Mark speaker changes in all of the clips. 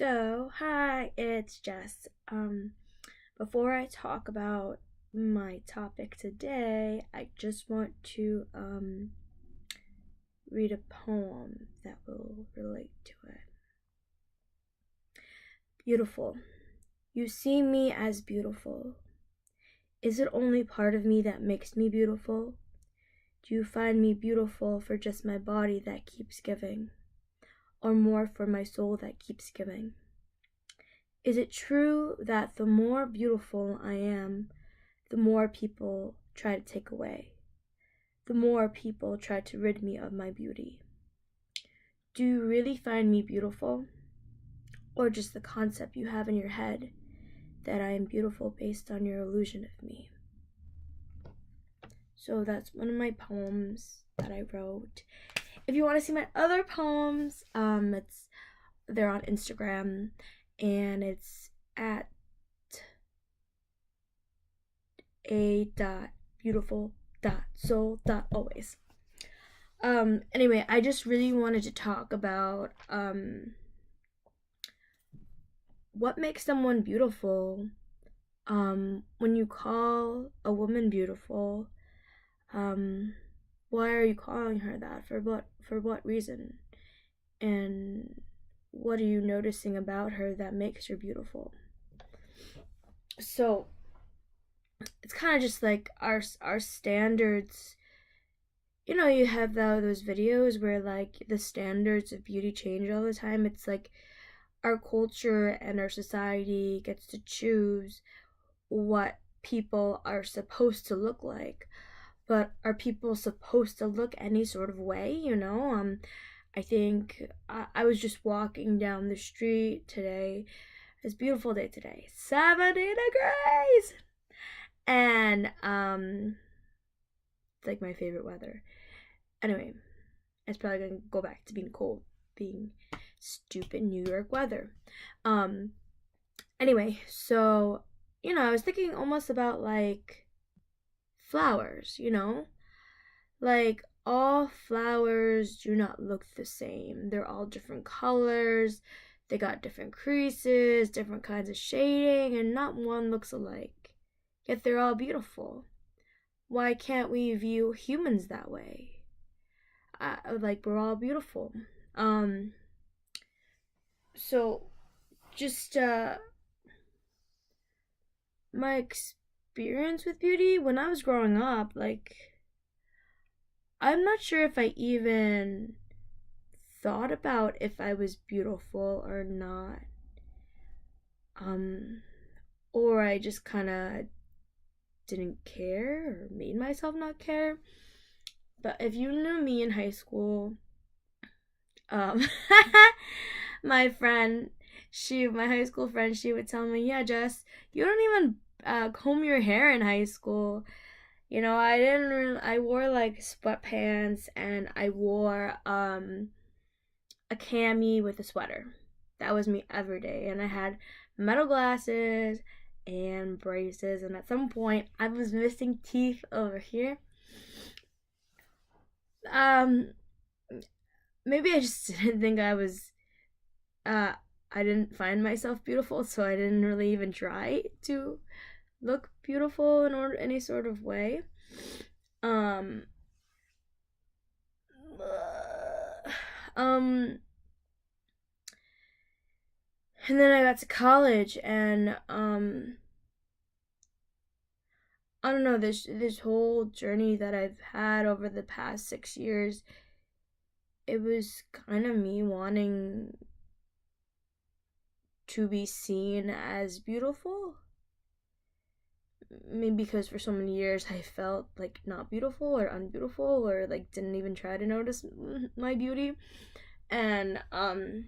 Speaker 1: Hi, it's Jess. Before I talk about my topic today, I just want to read a poem that will relate to it. Beautiful. You see me as beautiful. Is it only part of me that makes me beautiful? Do you find me beautiful for just my body that keeps giving, or more for my soul that keeps giving? Is it true that the more beautiful I am, the more people try to take away? The more people try to rid me of my beauty? Do you really find me beautiful? Or just the concept you have in your head that I am beautiful based on your illusion of me? So that's one of my poems that I wrote. If you want to see my other poems, they're on Instagram, and it's at a.beautiful.soul.always. Anyway, I just really wanted to talk about what makes someone beautiful. When you call a woman beautiful, why are you calling her that? For what reason? And what are you noticing about her that makes her beautiful? So it's kind of just like our standards. You know, you have those videos where like the standards of beauty change all the time. It's like our culture and our society gets to choose what people are supposed to look like. But are people supposed to look any sort of way, you know? I think I was just walking down the street today. It's a beautiful day today. 70 degrees! And it's like my favorite weather. Anyway, it's probably gonna go back to being cold, being stupid New York weather. Anyway, so I was thinking almost about like flowers, like all flowers do not look the same. They're all different colors. They got different creases, different kinds of shading, and not one looks alike. Yet they're all beautiful. Why can't we view humans that way? Like we're all beautiful. So just my experience with beauty when I was growing up, like I'm not sure if I even thought about if I was beautiful or not. Or I just kind of didn't care or made myself not care. But if you knew me in high school, um, my friend, my high school friend, she would tell me, yeah, Jess, you don't even comb your hair in high school. I wore like sweatpants, and I wore a cami with a sweater. That was me every day. And I had metal glasses and braces, and at some point I was missing teeth over here. Maybe I just didn't think I didn't find myself beautiful, so I didn't really even try to look beautiful in any sort of way. Um, um, and then I got to college, and I don't know, this whole journey that I've had over the past 6 years, it was kind of me wanting to be seen as beautiful. Maybe because for so many years I felt like not beautiful or unbeautiful, or like didn't even try to notice my beauty. And I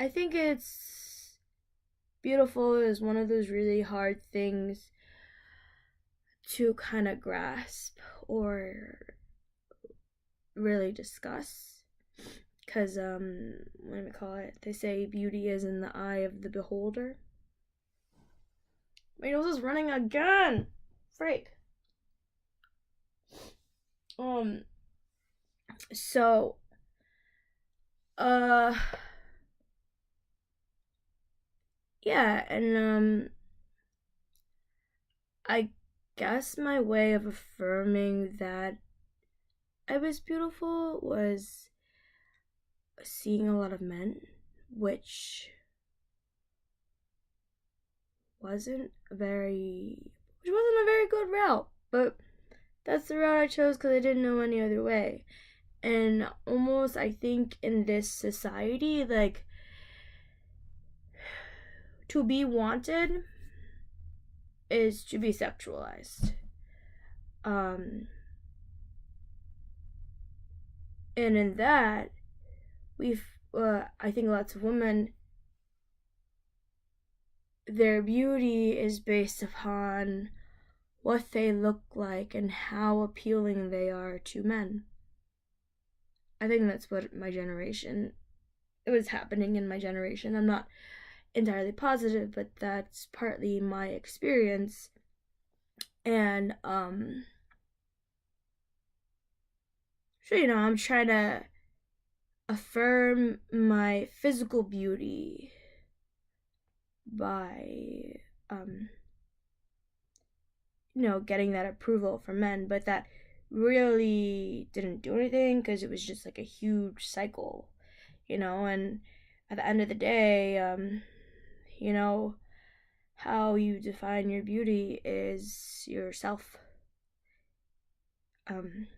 Speaker 1: think it's beautiful is one of those really hard things to kind of grasp or really discuss, because what do we call it, they say beauty is in the eye of the beholder. My nose is running again. Freak. So Uh, yeah, and I guess my way of affirming that I was beautiful was seeing a lot of men, which wasn't very which wasn't a very good route, but that's the route I chose because I didn't know any other way. And almost, I think, in this society, like, to be wanted is to be sexualized. Um, and in that, I think lots of women, their beauty is based upon what they look like and how appealing they are to men. I think that's what my generation, it was happening in my generation. I'm not entirely positive, but that's partly my experience. And so I'm trying to affirm my physical beauty by um getting that approval from men, but that really didn't do anything because it was just like a huge cycle, and at the end of the day, you know, how you define your beauty is yourself. Um,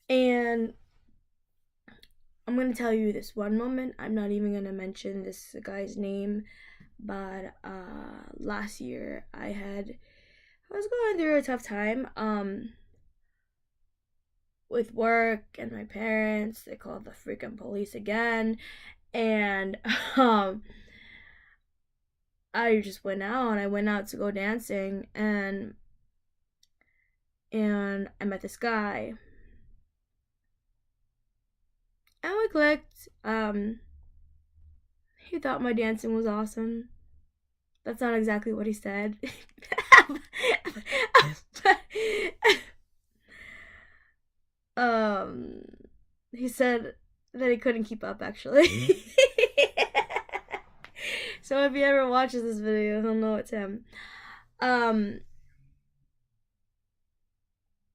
Speaker 1: and I'm gonna tell you this one moment. I'm not even gonna mention this guy's name, but last year I was going through a tough time with work and my parents. They called the freaking police again, and um I just went out. I went out to go dancing, and I met this guy, and we clicked. He thought my dancing was awesome. That's not exactly what he said. um, he said that he couldn't keep up, actually. So if he ever watches this video, he'll know it's him. Um,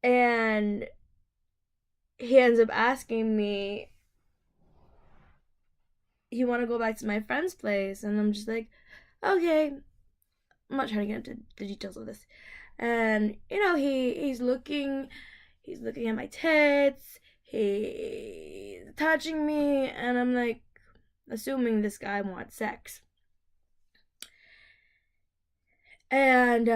Speaker 1: and he ends up asking me, "You want to go back to my friend's place?" And I'm just like, "Okay." I'm not trying to get into the details of this. And he's looking at my tits, he's touching me, and I'm like, assuming this guy wants sex. And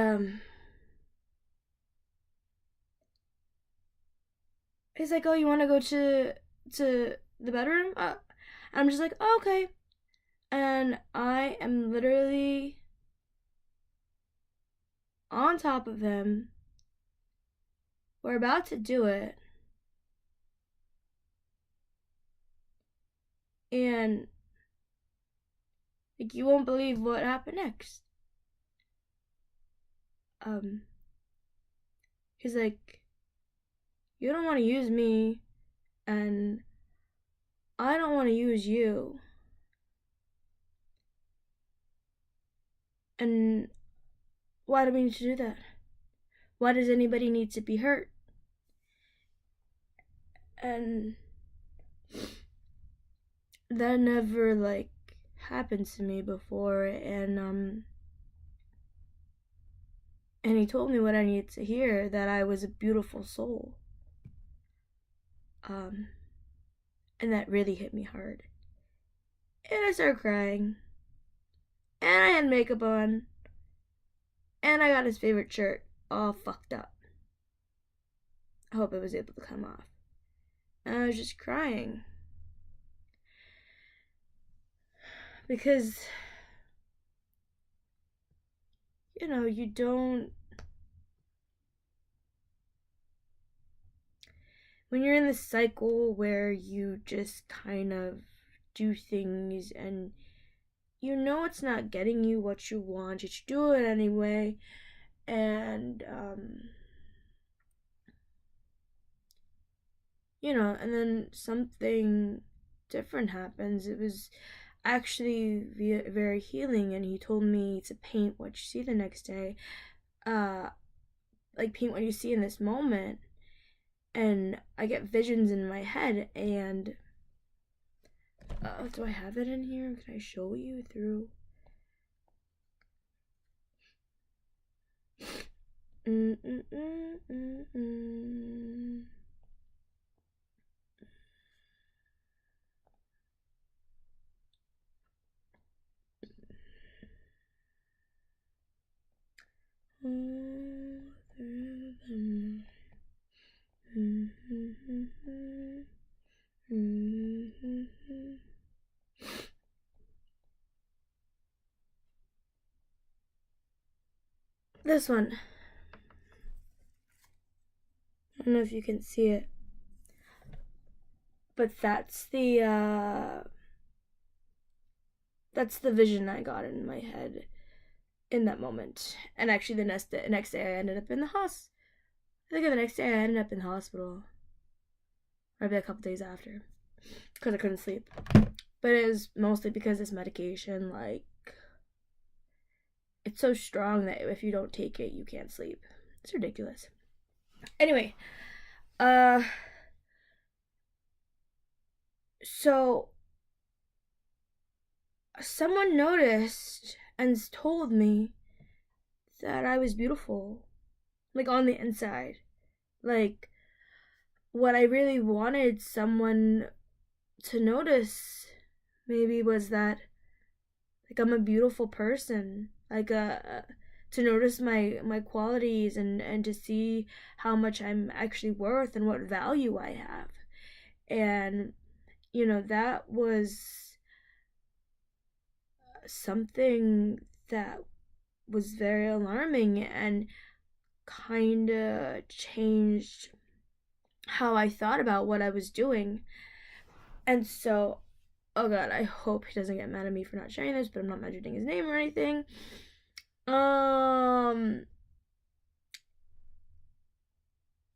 Speaker 1: he's like, "Oh, you want to go to the bedroom?" I'm just like, "Oh, okay." And I am literally on top of him. We're about to do it, and like, you won't believe what happened next. Um, he's like, "You don't want to use me, and I don't want to use you. And why do we need to do that? Why does anybody need to be hurt?" And that never like happened to me before, and he told me what I needed to hear, that I was a beautiful soul. Um and that really hit me hard. And I started crying. And I had makeup on. And I got his favorite shirt all fucked up. I hope it was able to come off. And I was just crying. Because, you don't. When you're in this cycle where you just kind of do things and it's not getting you what you want, you do it anyway, and and then something different happens. It was actually very healing, and he told me to paint what you see the next day. Uh, like paint what you see in this moment. And I get visions in my head, and do I have it in here? Can I show you through? All through the this one. I don't know if you can see it, but that's the vision I got in my head in that moment. And actually, the next day I ended up in the hospital. I think the next day I ended up in the hospital, or maybe a couple days after, because I couldn't sleep. But it was mostly because this medication, like, it's so strong that if you don't take it, you can't sleep. It's ridiculous. Anyway, so someone noticed and told me that I was beautiful, like on the inside. Like, what I really wanted someone to notice maybe was that, like, I'm a beautiful person. Like, to notice my qualities, and to see how much I'm actually worth and what value I have. And that was something that was very alarming, and kind of changed how I thought about what I was doing. And so, oh god, I hope he doesn't get mad at me for not sharing this, but I'm not mentioning his name or anything.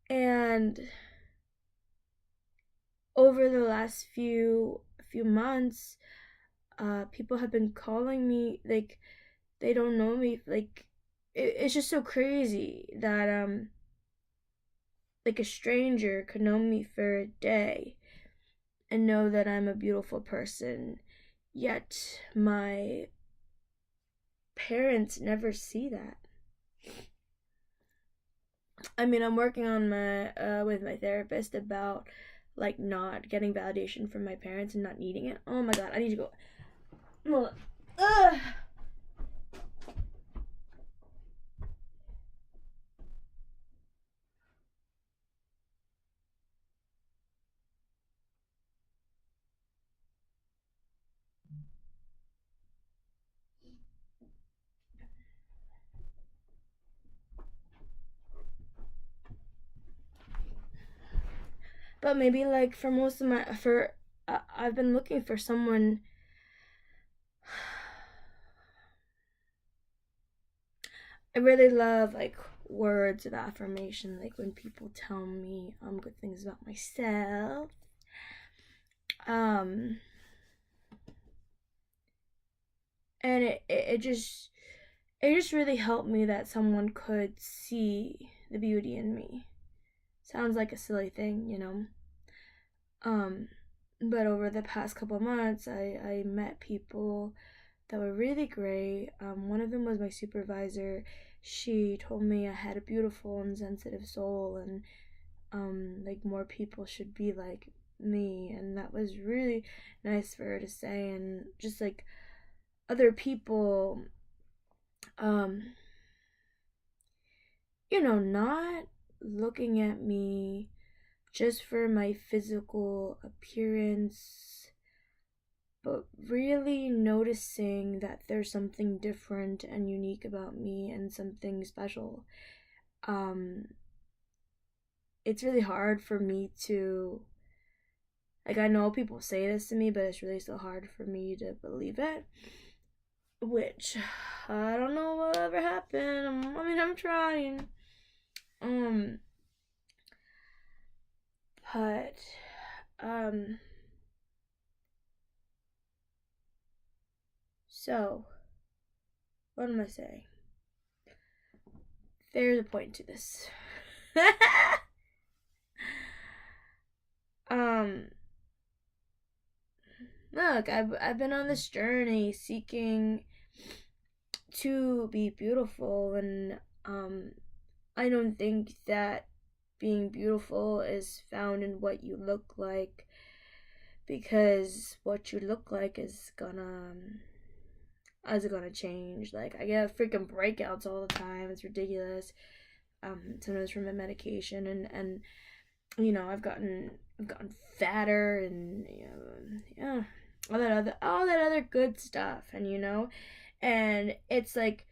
Speaker 1: And over the last few months, people have been calling me, like, they don't know me, like, it's just so crazy that like, a stranger could know me for a day and know that I'm a beautiful person, yet my parents never see that. I mean, I'm working on my with my therapist about, like, not getting validation from my parents and not needing it. Oh my god, I need to go. Hold on. Ugh. But maybe, like, for most of my for I've been looking for someone. I really love, like, words of affirmation, like when people tell me good things about myself. Um and it just really helped me that someone could see the beauty in me. Sounds like a silly thing. Um but over the past couple months, I met people that were really great. One of them was my supervisor. She told me I had a beautiful and sensitive soul, and like, more people should be like me, and that was really nice for her to say. And just, like, other people, um, not looking at me just for my physical appearance, but really noticing that there's something different and unique about me, and something special. Um, it's really hard for me to, like, I know people say this to me, but it's really still hard for me to believe it. Which, I don't know what ever happened. I mean, I'm trying. Um, but, um, So, what am I saying? There's a point to this. um, Look, I've been on this journey seeking to be beautiful, and I don't think that being beautiful is found in what you look like, because what you look like is gonna change. Like, I get freaking breakouts all the time. It's ridiculous. Sometimes from my medication, and I've gotten fatter, and yeah, all that other good stuff, and and it's like,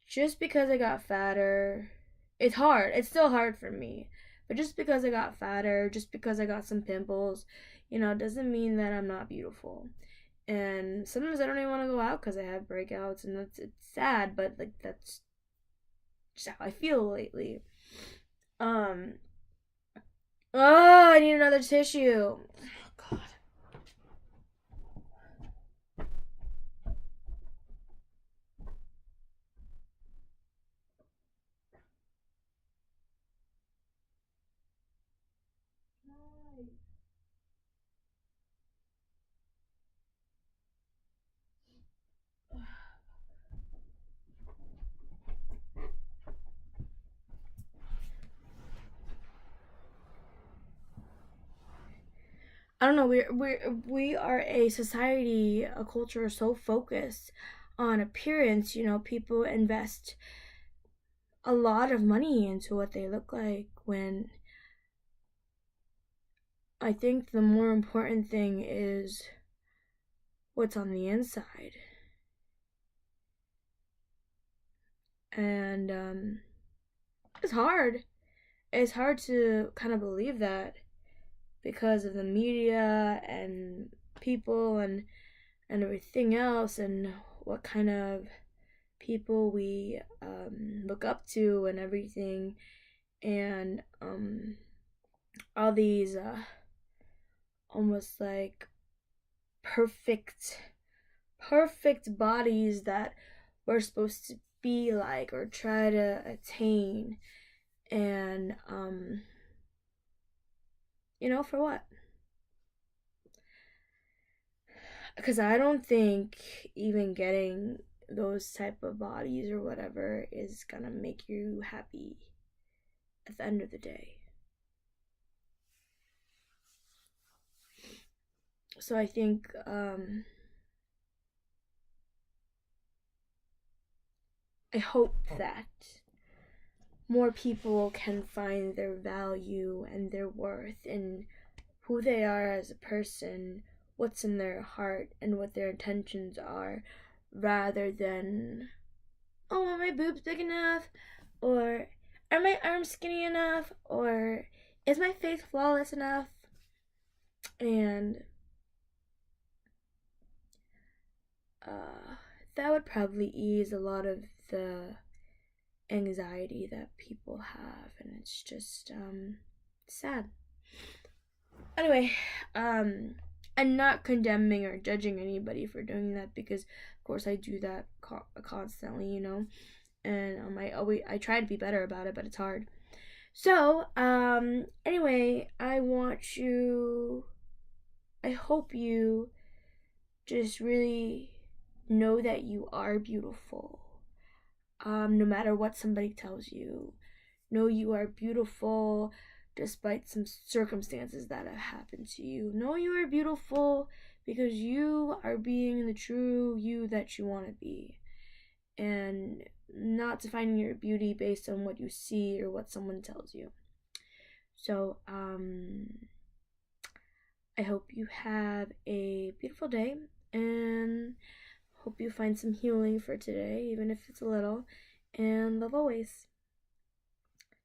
Speaker 1: just because I got fatter, it's hard. It's still hard for me. But just because I got fatter, just because I got some pimples, doesn't mean that I'm not beautiful. And sometimes I don't even want to go out because I have breakouts, and it's sad, but like, that's just how I feel lately. Um. Oh, I need another tissue. Oh, God. I don't know. We are a society, a culture so focused on appearance. People invest a lot of money into what they look like, when I think the more important thing is what's on the inside. And it's hard. It's hard to kind of believe that, because of the media and people, and everything else, and what kind of people we look up to and everything, and all these almost like perfect bodies that we're supposed to be like, or try to attain. And for what? Because I don't think even getting those type of bodies or whatever is gonna make you happy at the end of the day. So I think I hope that more people can find their value and their worth in who they are as a person, what's in their heart, and what their intentions are, rather than, oh, are my boobs big enough? Or, are my arms skinny enough? Or, is my face flawless enough? And uh, that would probably ease a lot of the anxiety that people have, and it's just sad. Anyway, I'm not condemning or judging anybody for doing that, because of course I do that constantly, and I try to be better about it, but it's hard. So, anyway, I hope you just really know that you are beautiful. No matter what somebody tells you, know you are beautiful despite some circumstances that have happened to you. Know you are beautiful because you are being the true you that you want to be, and not defining your beauty based on what you see or what someone tells you. So, I hope you have a beautiful day, and hope you find some healing for today, even if it's a little. And love always.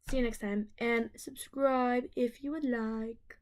Speaker 1: See you next time, and subscribe if you would like.